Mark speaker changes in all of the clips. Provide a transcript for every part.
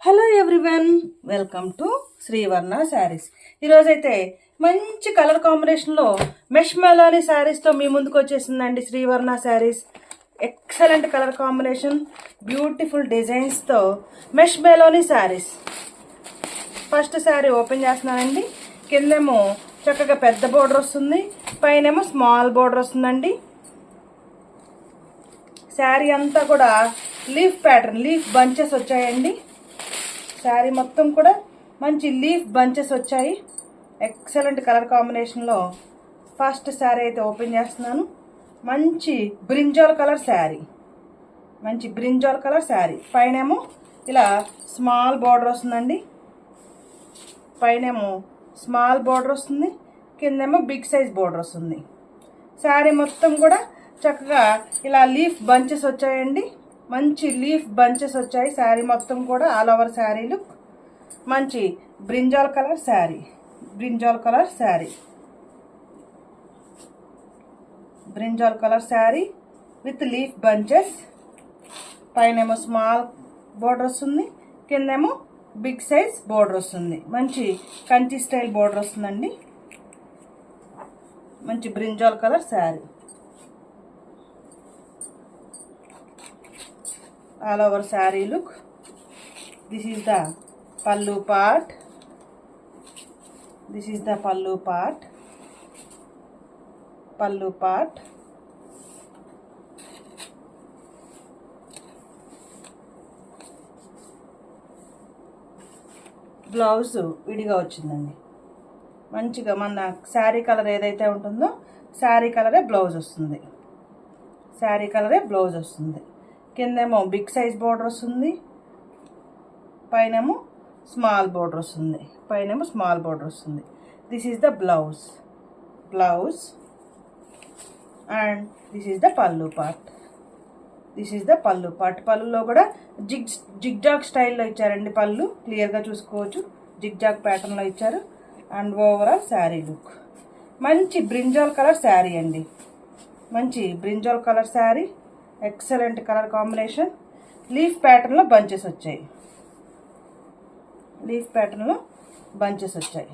Speaker 1: Hello everyone, welcome to Srivarna saris. ఈరోజైతే మంచి colour కాంబినేషన్లో మెష్ మెలానీ శారీస్తో మీ ముందుకు వచ్చేసిందండి Srivarna saris. Excellent colour combination, beautiful డిజైన్స్తో mesh Melanie saris. First sari open చేస్తున్నానండి. కిందేమో చక్కగా పెద్ద బోర్డర్ వస్తుంది, పైనేమో స్మాల్ బోర్డర్ వస్తుందండి. శారీ అంతా కూడా లీఫ్ ప్యాటర్న్, లీఫ్ బంచెస్ వచ్చాయండి. శారీ మొత్తం కూడా మంచి లీఫ్ బంచెస్ వచ్చాయి. ఎక్సలెంట్ కలర్ కాంబినేషన్లో ఫస్ట్ శారీ అయితే ఓపెన్ చేస్తున్నాను. మంచి బ్రింజాల్ కలర్ శారీ, మంచి బ్రింజాల్ కలర్ శారీ. పైనేమో ఇలా స్మాల్ బార్డర్ వస్తుందండి, పైనేమో స్మాల్ బార్డర్ వస్తుంది, కిందేమో బిగ్ సైజ్ బార్డర్ వస్తుంది. శారీ మొత్తం కూడా చక్కగా ఇలా లీఫ్ బంచెస్ వచ్చాయండి. మంచి లీఫ్ బంచెస్ వచ్చాయి శారీ మొత్తం కూడా. ఆల్ ఓవర్ శారీ లుక్ మంచి brinjal colour sari, brinjal colour sari, brinjal colour sari with leaf bunches. పైనేమో స్మాల్ బోర్డర్ వస్తుంది, కిందేమో బిగ్ సైజ్ బోర్డర్ వస్తుంది. మంచి కంచి స్టైల్ బోర్డర్ వస్తుందండి. మంచి brinjal colour sari. All over saree look. This is the pallu part. This is the pallu part. Pallu part. Blouse విడిగా వచ్చిందండి. మంచిగా మన శారీ కలర్ ఏదైతే ఉంటుందో శారీ కలరే బ్లౌజ్ వస్తుంది, శారీ కలరే బ్లౌజ్ వస్తుంది. కిందేమో బిగ్ సైజ్ బోర్డర్ వస్తుంది, పైనేమో స్మాల్ బోర్డర్ వస్తుంది, పైనేమో స్మాల్ బోర్డర్ వస్తుంది. This is the blouse, blouse and this is the పల్లు పార్ట్. దిస్ ఈజ్ ద పల్లు పార్ట్. పళ్ళులో కూడా జిగ్జాగ్ స్టైల్లో ఇచ్చారండి. పళ్ళు క్లియర్గా చూసుకోవచ్చు, జిగ్జాగ్ ప్యాటర్న్లో ఇచ్చారు. అండ్ ఓవరాల్ శారీ లుక్ మంచి బ్రింజాల్ కలర్ శారీ అండి, మంచి brinjal colour sari. Excellent colour combination. Leaf ప్యాటర్న్లో బంచెస్ వచ్చాయి, లీఫ్ ప్యాటర్న్లో బంచెస్ వచ్చాయి.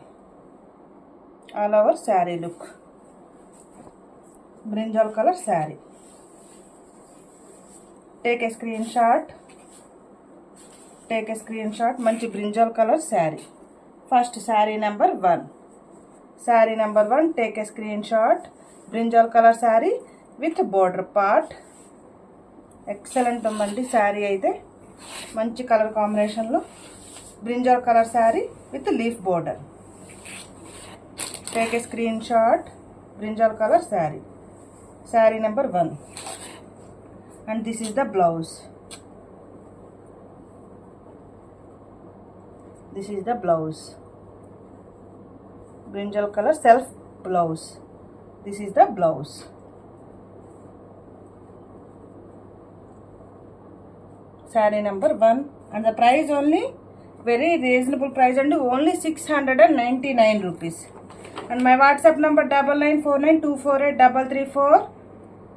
Speaker 1: All over sari look brinjal colour sari. Take a screenshot, take a screenshot. మంచి brinjal colour sari. First sari number 1, sari number 1. Take a screenshot. Brinjal colour sari with border part. Excellent ఉందండి శారీ అయితే. మంచి colour కాంబినేషన్లో brinjal colour sari with leaf border. Take a screenshot. Brinjal colour sari, sari number 1. And this is the blouse, this is the blouse. Brinjal colour self blouse. This is the blouse. Saree number 1 and the price only very reasonable price and only 699 rupees. And my WhatsApp number 9949248334.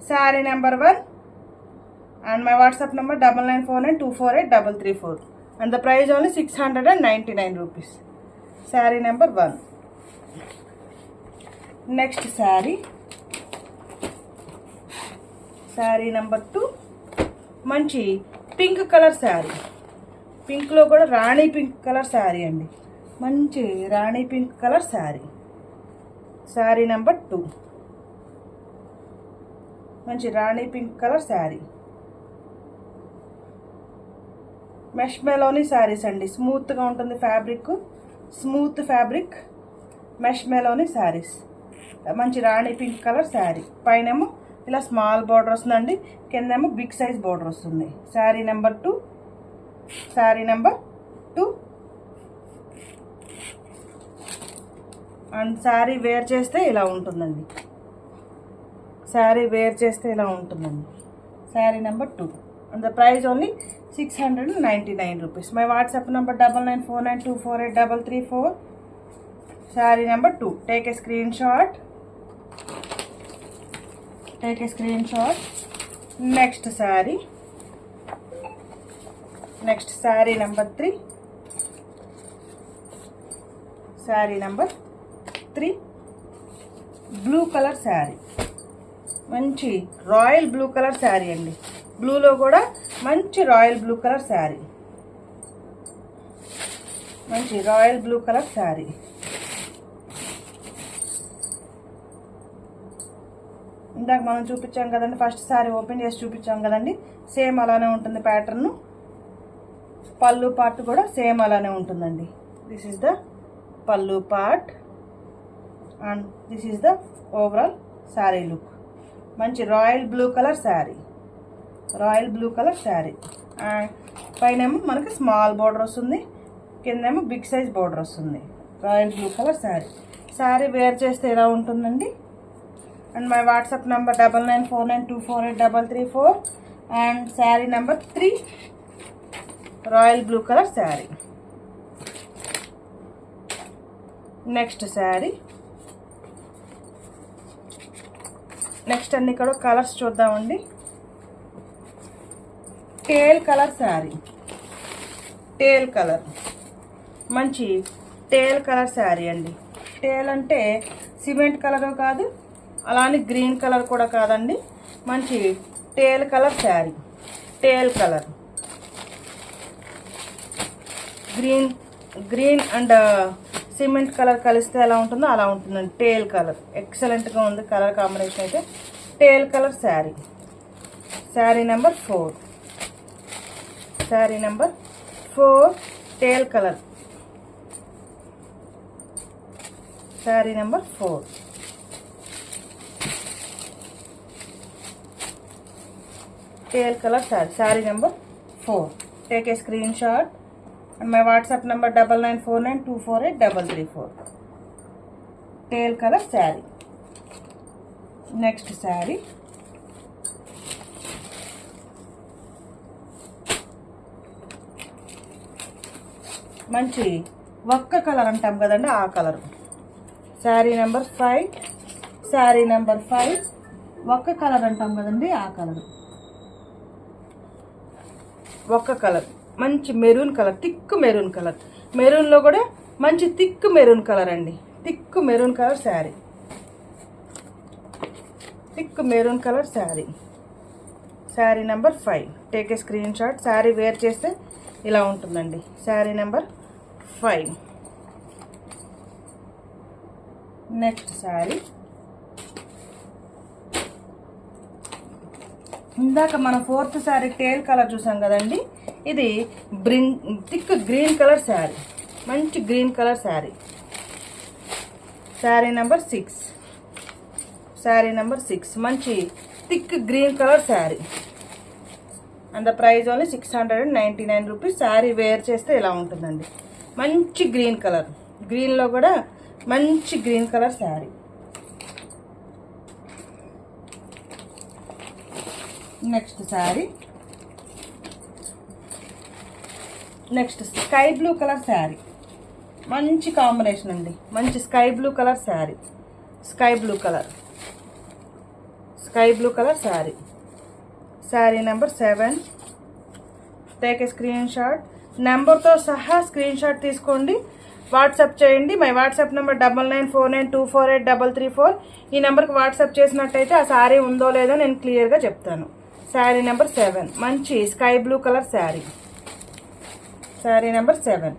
Speaker 1: Saree number 1 and my WhatsApp number 9949248334. And the price only 699 rupees. Saree number 1. Next saree, saree number 2. మంచి pink colour sari. పింక్లో కూడా రాణి pink colour sari అండి. మంచి rani pink colour sari, sari number 2. మంచి rani pink colour sari. Mesh మెలోనీ శారీస్ అండి. స్మూత్గా ఉంటుంది fabric, smooth fabric. Mesh మెలోనీ శారీస్. మంచి రాణి పింక్ కలర్ శారీ. పైనేమో ఇలా స్మాల్ బార్డర్ వస్తుందండి, కిందేమో బిగ్ సైజ్ బార్డర్ వస్తుంది. Sari number 2, sari number 2. And sari wear చేస్తే ఇలా ఉంటుందండి, శారీ వేర్ చేస్తే ఇలా ఉంటుందండి. Sari number 2 and the price only 699 rupees. My WhatsApp number 9949248334. Sari number 2. Take a screen shot, take a screenshot. Next saree, next saree number 3. Sari number 3 blue colour sari, మంచి royal blue colour sari అండి. బ్లూలో కూడా మంచి రాయల్ బ్లూ కలర్ శారీ, మంచి royal blue colour sari. ఇందాక మనం చూపించాం కదండి, first sari open చేసి చూపించాం కదండి, సేమ్ అలానే ఉంటుంది ప్యాటర్న్. పళ్ళు పార్ట్ కూడా సేమ్ అలానే ఉంటుందండి. This is the pallu part and this is the overall sari look. మంచి royal blue colour sari, royal blue colour sari. And పైన ఏమో మనకి స్మాల్ బోర్డర్ వస్తుంది, కిందేమో బిగ్ సైజ్ బోర్డర్ వస్తుంది. Royal blue colour sari. Sari wear చేస్తే ఎలా ఉంటుందండి. And my WhatsApp number 9949248334 and sari number 3 royal blue colour sari. Next sari. Next అన్ని కూడా కలర్స్ చూద్దామండి. Teal colour sari, teal colour, మంచి టేల్ కలర్ శారీ అండి. టేల్ అంటే సిమెంట్ కలర్ కాదు, అలానే గ్రీన్ కలర్ కూడా కాదండి, మంచి teal colour sari. Teal colour green and cement colour కలిస్తే ఎలా ఉంటుందో అలా ఉంటుందండి. టేల్ కలర్ ఎక్సలెంట్గా ఉంది కలర్ కాంబినేషన్ అయితే. Teal colour sari. Sari number 4, sari number 4 teal colour. Sari number 4 teal colour sari. Sari number 4. Take a screenshot and my WhatsApp number 9949248334. Teal colour sari. Next sari. మంచి ఒక్క కలర్ అంటాం కదండి, ఆ colour. Sari number 5, sari number 5 ఒక్క కలర్ అంటాం కదండి, ఆ కలర్. ఒక్క కలర్, మంచి maroon colour, thick maroon colour. మెరూన్లో కూడా మంచి థిక్ మెరూన్ కలర్ అండి. Thick maroon colour sari, thick maroon colour sari. Sari number 5. Take a screenshot. Sari wear చేస్తే ఇలా ఉంటుందండి. శారీ నెంబర్ 5. నెక్స్ట్ శారీ. ఇందాక మనం 4th శారీ టేల్ కలర్ చూసాం కదండి, ఇది థిక్ గ్రీన్ కలర్ శారీ, మంచి green colour sari. Sari number 6, sari number 6 మంచి thick green colour sari. And the price only 699 rupees. Sari wear చేస్తే ఇలా ఉంటుందండి. మంచి గ్రీన్ కలర్, గ్రీన్లో కూడా మంచి green colour sari. Next sari. Next sky blue colour sari. మంచి కాంబినేషన్ అండి, మంచి sky blue colour sari. Sky blue colour, sky blue colour sari. Sari number 7. Take a screenshot. నెంబర్తో సహా స్క్రీన్ షాట్ తీసుకోండి, వాట్సాప్ చేయండి. My WhatsApp number 9949248334. ఈ నెంబర్కి వాట్సాప్ చేసినట్టయితే ఆ శారీ ఉందో లేదో నేను క్లియర్గా చెప్తాను. శారీ నెంబర్ 7 మంచి sky blue colour sari. Sari number 7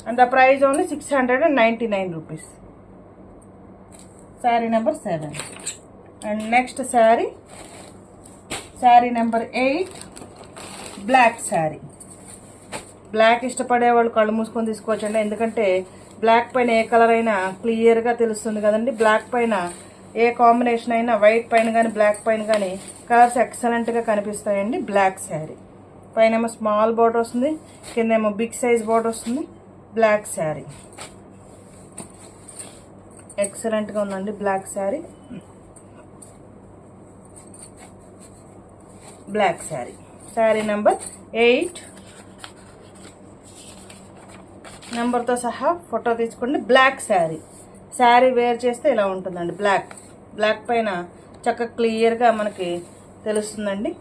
Speaker 1: and the price only 699 rupees. Sari number 7. And next sari. Sari number 8 black sari. Black ఇష్టపడే వాళ్ళు కళ్ళు మూసుకొని తీసుకోవచ్చండి, ఎందుకంటే బ్లాక్ పైన ఏ కలర్ అయినా క్లియర్గా తెలుస్తుంది కదండి. బ్లాక్ పైన ఏ కాంబినేషన్ అయినా, వైట్ పైన కానీ బ్లాక్ పైన కానీ కలర్స్ ఎక్సలెంట్గా కనిపిస్తాయండి. బ్లాక్ శారీ. పైన ఏమో స్మాల్ బోర్డర్ వస్తుంది, కింద ఏమో బిగ్ సైజ్ బోర్డర్ వస్తుంది. బ్లాక్ శారీ ఎక్సలెంట్గా ఉందండి. Black sari, black sari. Sari number 8 నెంబర్తో సహా ఫోటో తీసుకోండి. బ్లాక్ శారీ. శారీ వేర్ చేస్తే ఇలా ఉంటుందండి. బ్లాక్ పైన చక్కగా క్లియర్గా మనకి తెలుస్తుందండి.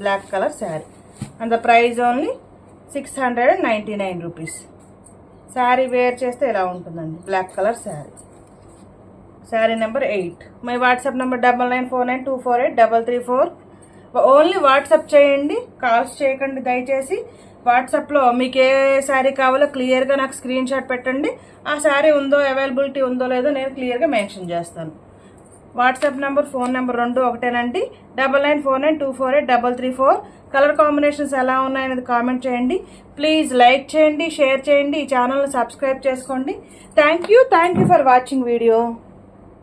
Speaker 1: Black colour sari and the price only 699 rupees. Sari wear చేస్తే ఇలా ఉంటుందండి, black colour sari. Sari number 8. My WhatsApp number 9949248334. Only WhatsApp చేయండి, కాల్స్ చేయకండి దయచేసి. వాట్సాప్లో మీకు ఏ శారీ కావాలో క్లియర్గా నాకు స్క్రీన్ షాట్ పెట్టండి. ఆ శారీ ఉందో, అవైలబిలిటీ ఉందో లేదో నేను క్లియర్గా మెన్షన్ చేస్తాను. వాట్సాప్ నెంబర్, ఫోన్ నెంబర్ 2 ఒకటేనండి. 9949248334. కలర్ కాంబినేషన్స్ ఎలా ఉన్నాయనేది కామెంట్ చేయండి. ప్లీజ్ లైక్ చేయండి, షేర్ చేయండి, ఈ ఛానల్ని సబ్స్క్రైబ్ చేసుకోండి. Thank you for watching video.